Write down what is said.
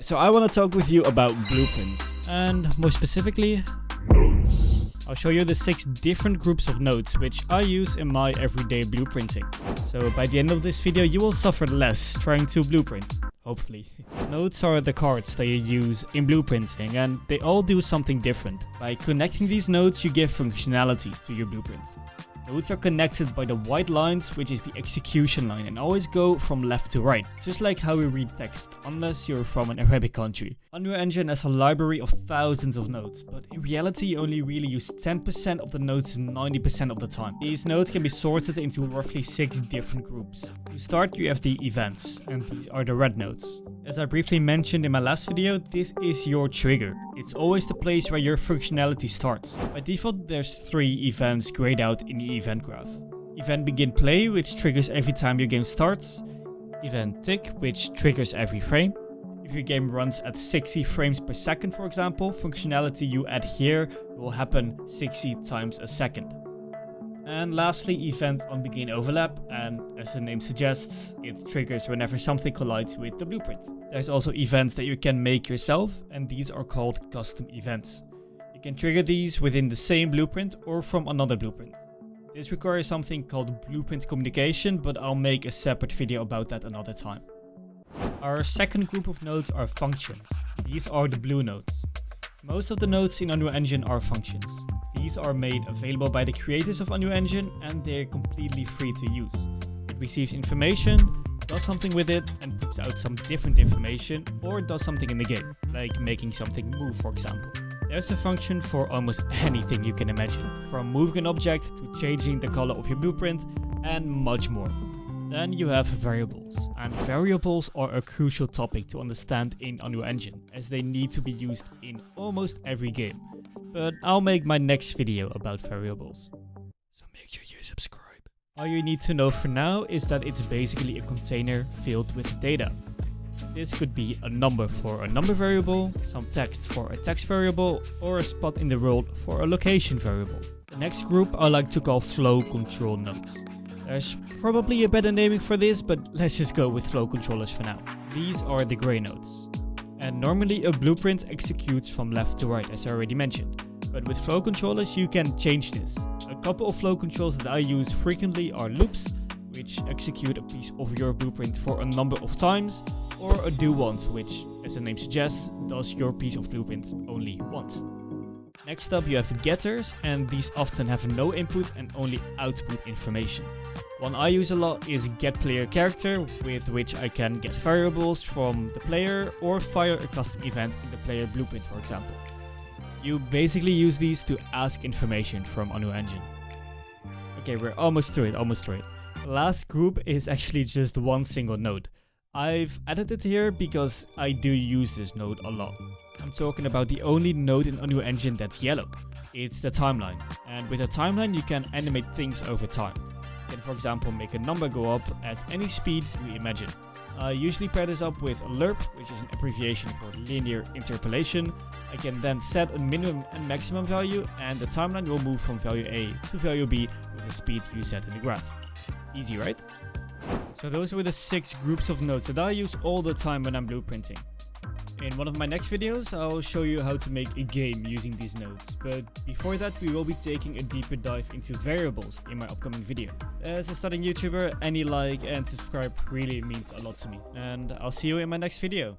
So I want to talk with you about blueprints, and more specifically, Nodes. I'll show you the 6 different groups of nodes which I use in my everyday blueprinting. So by the end of this video you will suffer less trying to blueprint, hopefully. Nodes are the cards that you use in blueprinting, and they all do something different. By connecting these nodes you give functionality to your blueprint. Nodes are connected by the white lines, which is the execution line, and always go from left to right, just like how we read text, unless you're from an Arabic country. Unreal Engine has a library of thousands of nodes, but in reality you only really use 10% of the nodes 90% of the time. These nodes can be sorted into roughly 6 different groups. To start, you have the events, and these are the red nodes. As I briefly mentioned in my last video, this is your trigger. It's always the place where your functionality starts. By default, there's 3 events grayed out in the event graph. Event begin play, which triggers every time your game starts. Event tick, which triggers every frame. If your game runs at 60 frames per second, for example, functionality you add here will happen 60 times a second. And lastly, event on begin overlap, and as the name suggests, it triggers whenever something collides with the blueprint. There's also events that you can make yourself, and these are called custom events. You can trigger these within the same blueprint or from another blueprint. This requires something called blueprint communication, but I'll make a separate video about that another time. Our second group of nodes are functions. These are the blue nodes. Most of the nodes in Unreal Engine are functions. These are made available by the creators of Unreal Engine, and they're completely free to use. It receives information, does something with it, and puts out some different information, or does something in the game, like making something move, for example. There's a function for almost anything you can imagine, from moving an object to changing the color of your blueprint, and much more. Then you have variables, and variables are a crucial topic to understand in Unreal Engine, as they need to be used in almost every game. But I'll make my next video about variables. So make sure you subscribe. All you need to know for now is that it's basically a container filled with data. This could be a number for a number variable, some text for a text variable, or a spot in the world for a location variable. The next group I like to call flow control nodes. There's probably a better naming for this, but let's just go with flow controllers for now. These are the gray nodes. And normally a blueprint executes from left to right, as I already mentioned. But with flow controllers you can change this. A couple of flow controls that I use frequently are loops, which execute a piece of your blueprint for a number of times, or a do once, which, as the name suggests, does your piece of blueprint only once. Next up you have getters, and these often have no input and only output information. One I use a lot is getPlayerCharacter, with which I can get variables from the player or fire a custom event in the player blueprint, for example. You basically use these to ask information from Unreal Engine. Okay, we're almost through it. The last group is actually just one single node. I've added it here because I do use this node a lot. I'm talking about the only node in Unreal Engine that's yellow. It's the timeline. And with a timeline you can animate things over time. You can, for example, make a number go up at any speed you imagine. I usually pair this up with a lerp, which is an abbreviation for linear interpolation. I can then set a minimum and maximum value, and the timeline will move from value A to value B with the speed you set in the graph. Easy, right? So those were the 6 groups of nodes that I use all the time when I'm blueprinting. In one of my next videos, I'll show you how to make a game using these nodes, but before that we will be taking a deeper dive into variables in my upcoming video. As a starting YouTuber, any like and subscribe really means a lot to me, and I'll see you in my next video.